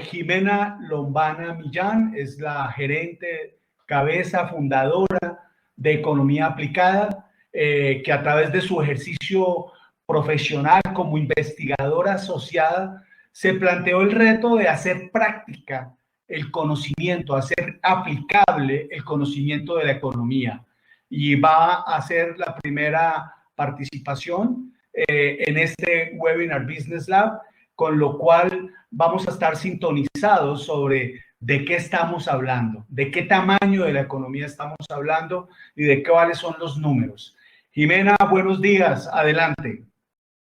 Jimena Lombana Millán es la gerente, cabeza, fundadora de Economía Aplicada, que a través de su ejercicio profesional como investigadora asociada se planteó el reto de hacer práctica el conocimiento, hacer aplicable el conocimiento de la economía. Y va a ser la primera participación en este Webinar Business Lab, con lo cual vamos a estar sintonizados sobre de qué estamos hablando, de qué tamaño de la economía estamos hablando y de cuáles son los números. Jimena, buenos días, adelante.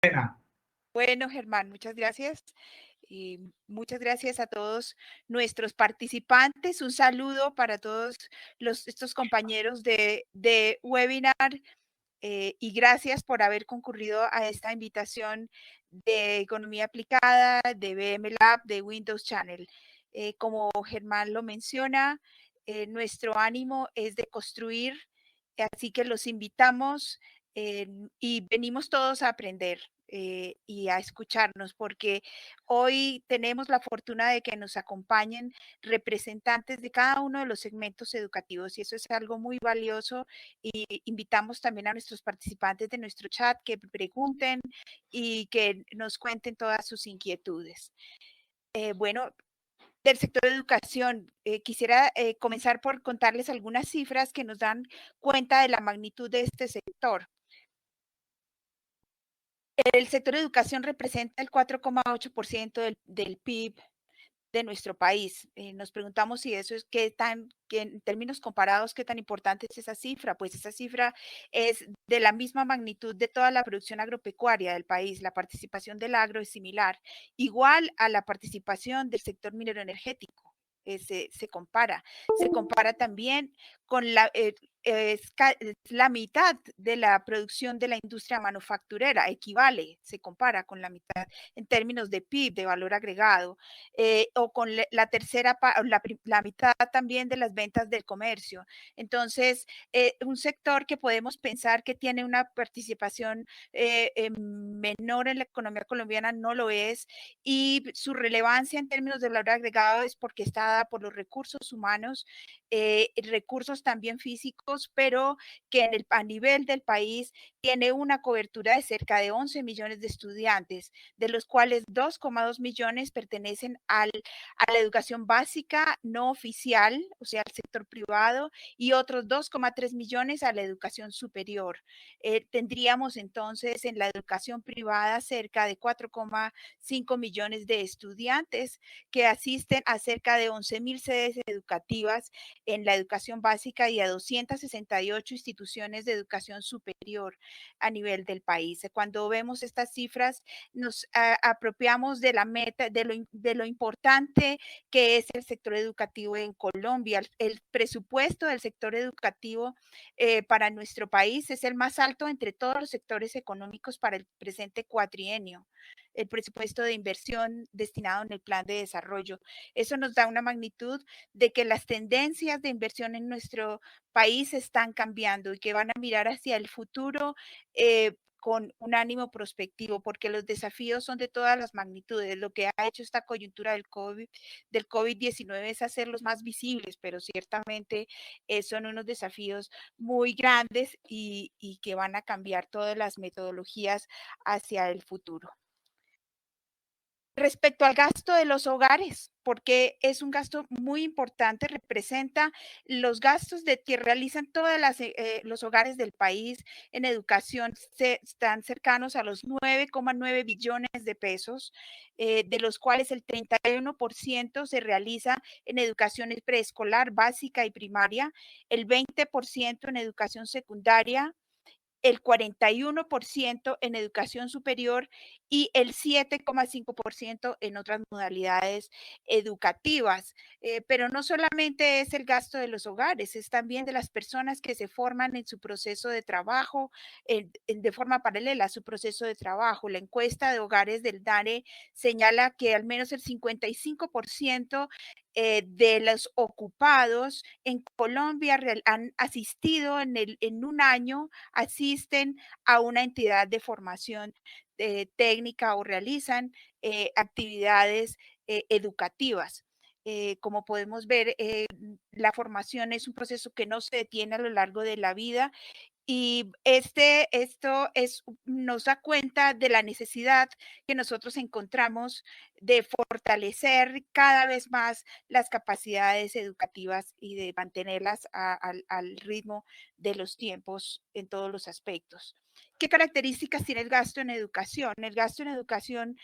Jimena. Bueno, Germán, muchas gracias. Y muchas gracias a todos nuestros participantes. Un saludo para todos estos compañeros de webinar y gracias por haber concurrido a esta invitación de Economía Aplicada, de BM Lab, de Windows Channel. Como Germán lo menciona, nuestro ánimo es de construir, así que los invitamos y venimos todos a aprender. Y a escucharnos, porque hoy tenemos la fortuna de que nos acompañen representantes de cada uno de los segmentos educativos y eso es algo muy valioso y invitamos también a nuestros participantes de nuestro chat que pregunten y que nos cuenten todas sus inquietudes. Bueno, del sector de educación, quisiera comenzar por contarles algunas cifras que nos dan cuenta de la magnitud de este sector. El sector de educación representa el 4,8% del PIB de nuestro país. Nos preguntamos si eso es que en términos comparados, qué tan importante es esa cifra. Pues esa cifra es de la misma magnitud de toda la producción agropecuaria del país. La participación del agro es similar, igual a la participación del sector minero energético. Se compara. Se compara también con es la mitad de la producción de la industria manufacturera, equivale, se compara con la mitad en términos de PIB, de valor agregado, o con la tercera, la mitad también de las ventas del comercio. Entonces, un sector que podemos pensar que tiene una participación menor en la economía colombiana no lo es, y su relevancia en términos de valor agregado es porque está dada por los recursos humanos, recursos también físicos, pero que a nivel del país tiene una cobertura de cerca de 11 millones de estudiantes, de los cuales 2,2 millones pertenecen a la educación básica no oficial, o sea, al sector privado, y otros 2,3 millones a la educación superior. Tendríamos entonces en la educación privada cerca de 4,5 millones de estudiantes que asisten a cerca de 11.000 sedes educativas en la educación básica y a 268 instituciones de educación superior a nivel del país. Cuando vemos estas cifras, nos apropiamos de la meta, de lo importante que es el sector educativo en Colombia. El presupuesto del sector educativo para nuestro país es el más alto entre todos los sectores económicos para el presente cuatrienio. El presupuesto de inversión destinado en el plan de desarrollo. Eso nos da una magnitud de que las tendencias de inversión en nuestro país están cambiando y que van a mirar hacia el futuro con un ánimo prospectivo, porque los desafíos son de todas las magnitudes. Lo que ha hecho esta coyuntura del COVID-19 es hacerlos más visibles, pero ciertamente son unos desafíos muy grandes y que van a cambiar todas las metodologías hacia el futuro. Respecto al gasto de los hogares, porque es un gasto muy importante, representa los gastos que realizan todos los hogares del país en educación, están cercanos a los 9,9 billones de pesos, de los cuales el 31% se realiza en educación preescolar, básica y primaria, el 20% en educación secundaria, el 41% en educación superior y el 7,5% en otras modalidades educativas. Pero no solamente es el gasto de los hogares, es también de las personas que se forman en su proceso de trabajo, de forma paralela a su proceso de trabajo. La encuesta de hogares del DANE señala que al menos el 55% de los ocupados en Colombia han asistido en un año, asisten a una entidad de formación técnica o realizan actividades educativas. Como podemos ver, la formación es un proceso que no se detiene a lo largo de la vida y nos da cuenta de la necesidad que nosotros encontramos de fortalecer cada vez más las capacidades educativas y de mantenerlas al ritmo de los tiempos en todos los aspectos. ¿Qué características tiene el gasto en educación? El gasto en educación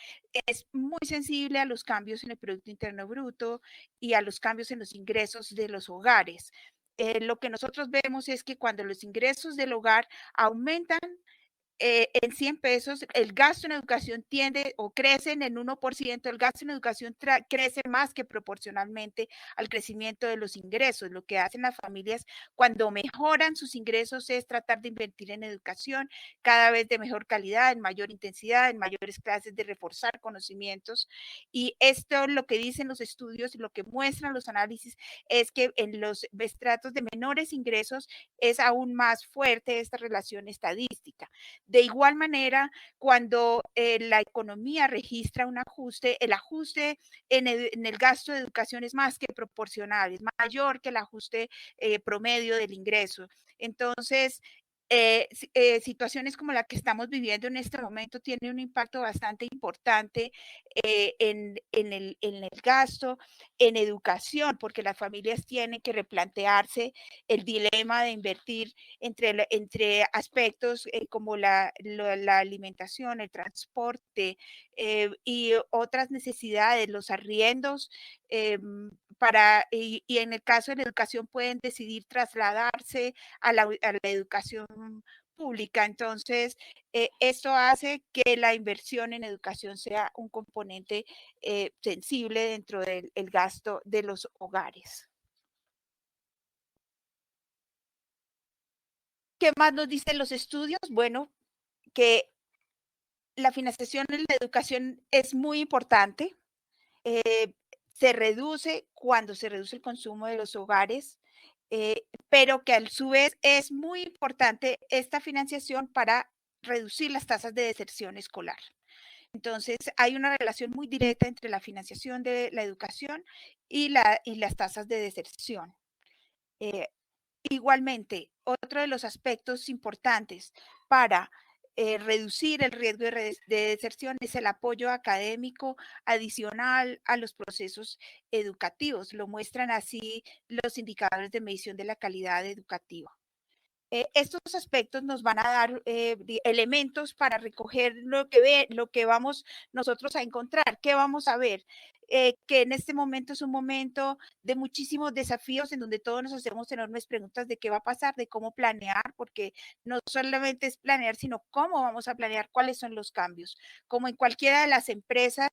es muy sensible a los cambios en el Producto Interno Bruto y a los cambios en los ingresos de los hogares. Lo que nosotros vemos es que cuando los ingresos del hogar aumentan en 100 pesos, el gasto en educación tiende o crece en el 1%, el gasto en educación crece más que proporcionalmente al crecimiento de los ingresos. Lo que hacen las familias cuando mejoran sus ingresos es tratar de invertir en educación cada vez de mejor calidad, en mayor intensidad, en mayores clases de reforzar conocimientos. Y esto lo que dicen los estudios y lo que muestran los análisis es que en los estratos de menores ingresos es aún más fuerte esta relación estadística. De igual manera, cuando la economía registra un ajuste, el ajuste en el gasto de educación es más que proporcional, es mayor que el ajuste promedio del ingreso. Entonces, situaciones como la que estamos viviendo en este momento tienen un impacto bastante importante en el gasto, en educación, porque las familias tienen que replantearse el dilema de invertir entre aspectos como la alimentación, el transporte y otras necesidades, los arriendos, y en el caso de la educación pueden decidir trasladarse a la educación pública. Entonces, esto hace que la inversión en educación sea un componente sensible dentro del gasto de los hogares. ¿Qué más nos dicen los estudios? Bueno, que la financiación en la educación es muy importante. Se reduce cuando se reduce el consumo de los hogares, pero que a su vez es muy importante esta financiación para reducir las tasas de deserción escolar. Entonces, hay una relación muy directa entre la financiación de la educación y las tasas de deserción. Eh, Igualmente, otro de los aspectos importantes para reducir el riesgo de deserción es el apoyo académico adicional a los procesos educativos. Lo muestran así los indicadores de medición de la calidad educativa. Estos aspectos nos van a dar elementos para recoger lo que vamos nosotros a encontrar, qué vamos a ver. Que en este momento es un momento de muchísimos desafíos en donde todos nos hacemos enormes preguntas de qué va a pasar, de cómo planear, porque no solamente es planear, sino cómo vamos a planear, cuáles son los cambios. Como en cualquiera de las empresas,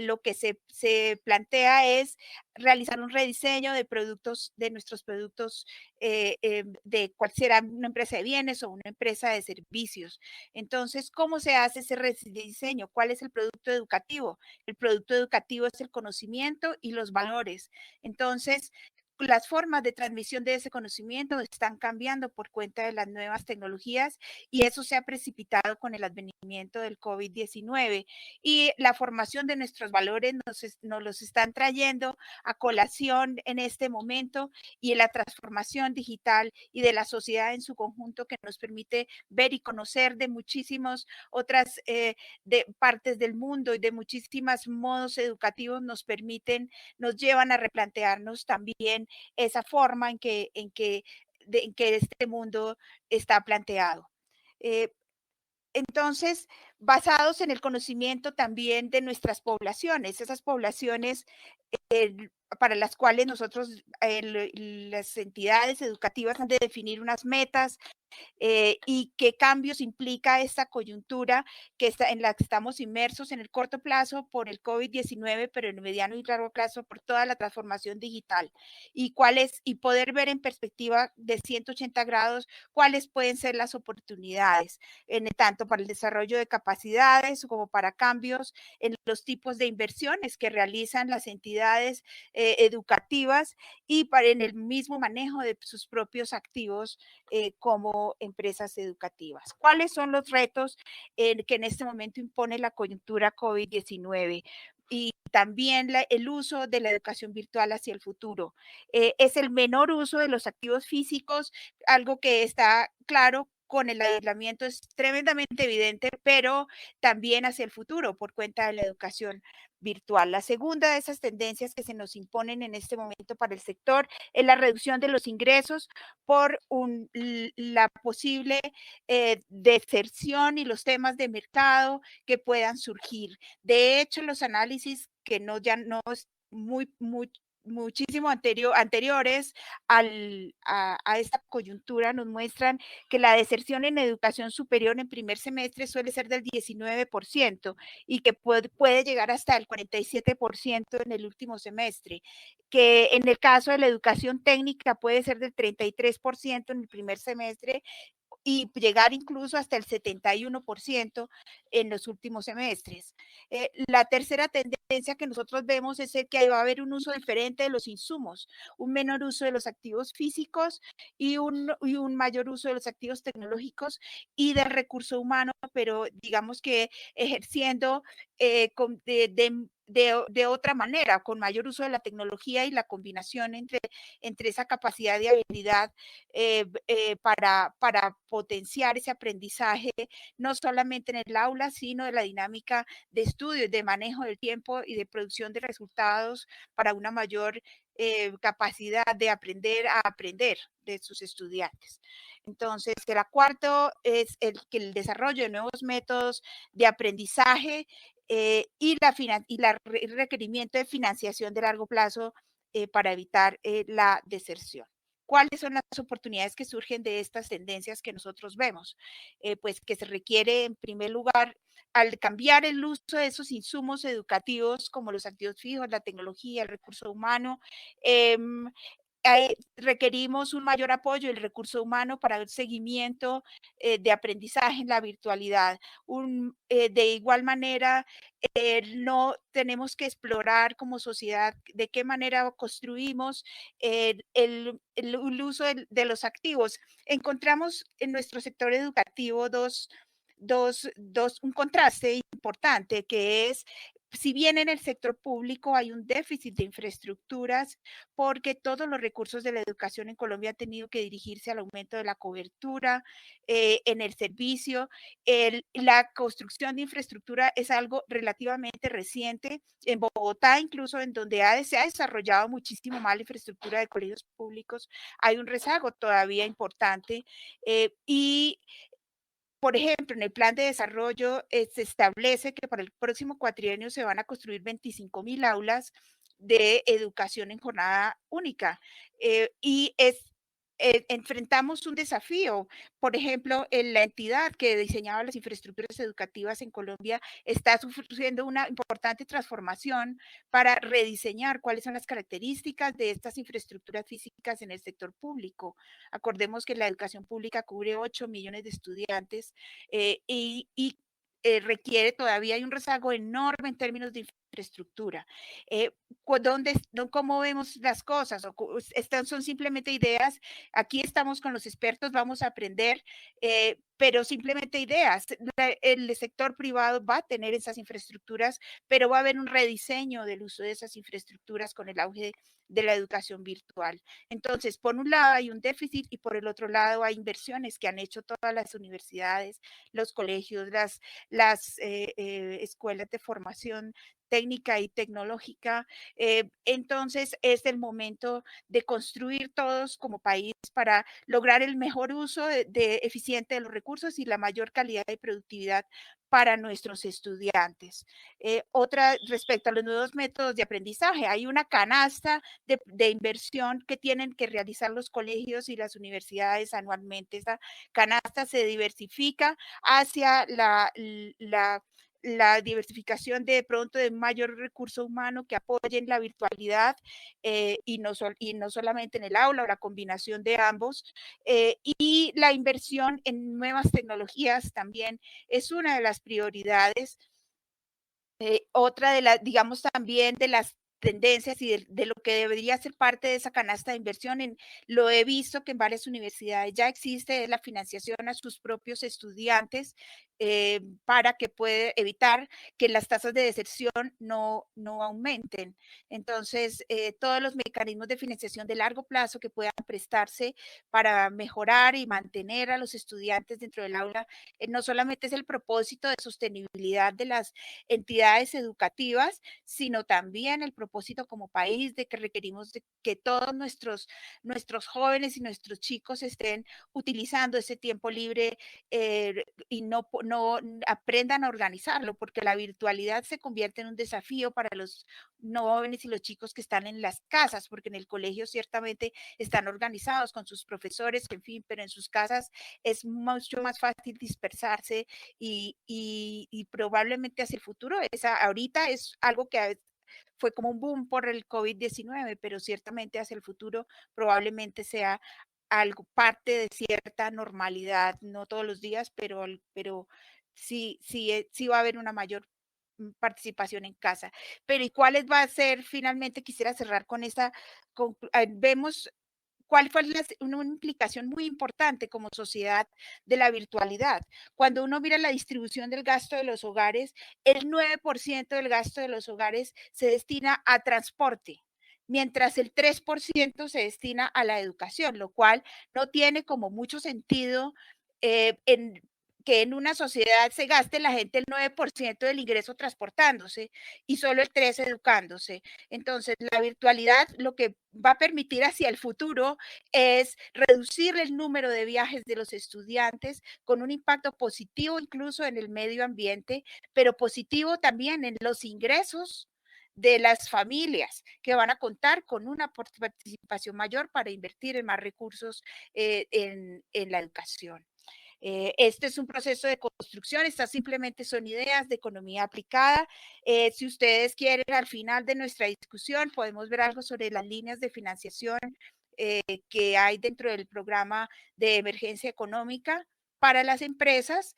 lo que se plantea es realizar un rediseño de productos, de nuestros productos de cuál será una empresa de bienes o una empresa de servicios. Entonces, ¿cómo se hace ese rediseño? ¿Cuál es el producto educativo? El producto educativo es el conocimiento y los valores. Entonces, las formas de transmisión de ese conocimiento están cambiando por cuenta de las nuevas tecnologías y eso se ha precipitado con el advenimiento del COVID-19 y la formación de nuestros valores nos los están trayendo a colación en este momento y en la transformación digital y de la sociedad en su conjunto que nos permite ver y conocer de muchísimas otras de partes del mundo y de muchísimos modos educativos nos llevan a replantearnos también esa forma en que este mundo está planteado. Eh, entonces, basados en el conocimiento también de nuestras poblaciones, esas poblaciones eh, para las cuales nosotros, las entidades educativas han de definir unas metas, y qué cambios implica esta coyuntura en la que estamos inmersos en el corto plazo por el COVID-19, pero en el mediano y largo plazo por toda la transformación digital y poder ver en perspectiva de 180 grados cuáles pueden ser las oportunidades, tanto para el desarrollo de capacidades como para cambios en los tipos de inversiones que realizan las entidades educativas y en el mismo manejo de sus propios activos como empresas educativas. ¿Cuáles son los retos que en este momento impone la coyuntura COVID-19? y también el uso de la educación virtual hacia el futuro. Es el menor uso de los activos físicos, algo que está claro con el aislamiento, es tremendamente evidente, pero también hacia el futuro por cuenta de la educación virtual. La segunda de esas tendencias que se nos imponen en este momento para el sector es la reducción de los ingresos por la posible deserción y los temas de mercado que puedan surgir. De hecho, los análisis que no ya no es muchísimo anteriores a esta coyuntura nos muestran que la deserción en educación superior en primer semestre suele ser del 19% y que puede llegar hasta el 47% en el último semestre, que en el caso de la educación técnica puede ser del 33% en el primer semestre y llegar incluso hasta el 71% en los últimos semestres. La tercera tendencia que nosotros vemos es el que va a haber un uso diferente de los insumos, un menor uso de los activos físicos y un mayor uso de los activos tecnológicos y del recurso humano, pero digamos que ejerciendo de otra manera, con mayor uso de la tecnología y la combinación entre esa capacidad de habilidad para potenciar ese aprendizaje, no solamente en el aula, sino de la dinámica de estudio, de manejo del tiempo y de producción de resultados para una mayor capacidad de aprender a aprender de sus estudiantes. Entonces, el cuarto es el desarrollo de nuevos métodos de aprendizaje y el requerimiento de financiación de largo plazo para evitar la deserción. ¿Cuáles son las oportunidades que surgen de estas tendencias que nosotros vemos? Pues que se requiere, en primer lugar, al cambiar el uso de esos insumos educativos como los activos fijos, la tecnología, el recurso humano, eh, requerimos un mayor apoyo del recurso humano para el seguimiento de aprendizaje en la virtualidad. De igual manera, no tenemos que explorar como sociedad de qué manera construimos el uso de los activos. Encontramos en nuestro sector educativo un contraste importante que es si bien en el sector público hay un déficit de infraestructuras, porque todos los recursos de la educación en Colombia han tenido que dirigirse al aumento de la cobertura en el servicio. La construcción de infraestructura es algo relativamente reciente. En Bogotá, incluso en donde se ha desarrollado muchísimo más la infraestructura de colegios públicos, hay un rezago todavía importante y por ejemplo, en el plan de desarrollo se establece que para el próximo cuatrienio se van a construir 25.000 aulas de educación en jornada única. Y enfrentamos un desafío. Por ejemplo, en la entidad que diseñaba las infraestructuras educativas en Colombia está sufriendo una importante transformación para rediseñar cuáles son las características de estas infraestructuras físicas en el sector público. Acordemos que la educación pública cubre 8 millones de estudiantes requiere todavía hay un rezago enorme en términos de infraestructura. ¿Cómo vemos las cosas? Estas son simplemente ideas. Aquí estamos con los expertos, vamos a aprender, pero simplemente ideas. El sector privado va a tener esas infraestructuras, pero va a haber un rediseño del uso de esas infraestructuras con el auge de la educación virtual. Entonces, por un lado hay un déficit y por el otro lado hay inversiones que han hecho todas las universidades, los colegios, las escuelas de formación técnica y tecnológica. Entonces, es el momento de construir todos como país para lograr el mejor uso eficiente de los recursos y la mayor calidad y productividad para nuestros estudiantes. Otra, respecto a los nuevos métodos de aprendizaje, hay una canasta de inversión que tienen que realizar los colegios y las universidades anualmente. Esa canasta se diversifica hacia la diversificación de pronto de mayor recurso humano que apoyen la virtualidad y no solamente en el aula o la combinación de ambos. Y la inversión en nuevas tecnologías también es una de las prioridades. Otra de las, digamos, también de las tendencias y de lo que debería ser parte de esa canasta de inversión. Lo he visto que en varias universidades ya existe la financiación a sus propios estudiantes para que pueda evitar que las tasas de deserción no aumenten. Entonces, todos los mecanismos de financiación de largo plazo que puedan prestarse para mejorar y mantener a los estudiantes dentro del aula, no solamente es el propósito de sostenibilidad de las entidades educativas, sino también el propósito como país de que requerimos de que todos nuestros jóvenes y nuestros chicos estén utilizando ese tiempo libre y no aprendan a organizarlo, porque la virtualidad se convierte en un desafío para los jóvenes y los chicos que están en las casas, porque en el colegio ciertamente están organizados con sus profesores, en fin, pero en sus casas es mucho más fácil dispersarse y probablemente hacia el futuro, ahorita es algo que fue como un boom por el COVID-19, pero ciertamente hacia el futuro probablemente sea algo parte de cierta normalidad, no todos los días, pero sí va a haber una mayor participación en casa. Pero ¿y cuáles va a ser finalmente? Quisiera cerrar con esta, vemos cuál fue una implicación muy importante como sociedad de la virtualidad. Cuando uno mira la distribución del gasto de los hogares, el 9% del gasto de los hogares se destina a transporte, mientras el 3% se destina a la educación, lo cual no tiene como mucho sentido que en una sociedad se gaste la gente el 9% del ingreso transportándose y solo el 3% educándose. Entonces, la virtualidad lo que va a permitir hacia el futuro es reducir el número de viajes de los estudiantes con un impacto positivo incluso en el medio ambiente, pero positivo también en los ingresos de las familias que van a contar con una participación mayor para invertir en más recursos en la educación. Este es un proceso de construcción, estas simplemente son ideas de economía aplicada. Si ustedes quieren, al final de nuestra discusión podemos ver algo sobre las líneas de financiación que hay dentro del programa de emergencia económica para las empresas.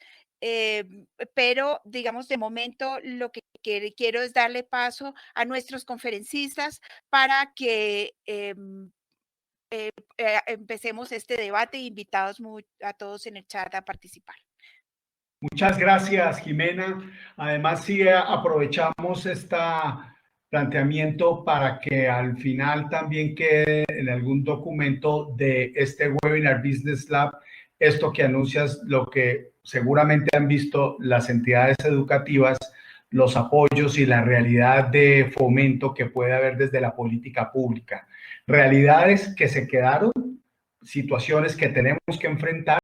Pero digamos de momento lo que quiero es darle paso a nuestros conferencistas para que empecemos este debate, invitados a todos en el chat a participar. Muchas gracias, Jimena. Además, sí aprovechamos este planteamiento para que al final también quede en algún documento de este webinar Business Lab, esto que anuncias, lo que seguramente han visto las entidades educativas, los apoyos y la realidad de fomento que puede haber desde la política pública. Realidades que se quedaron, situaciones que tenemos que enfrentar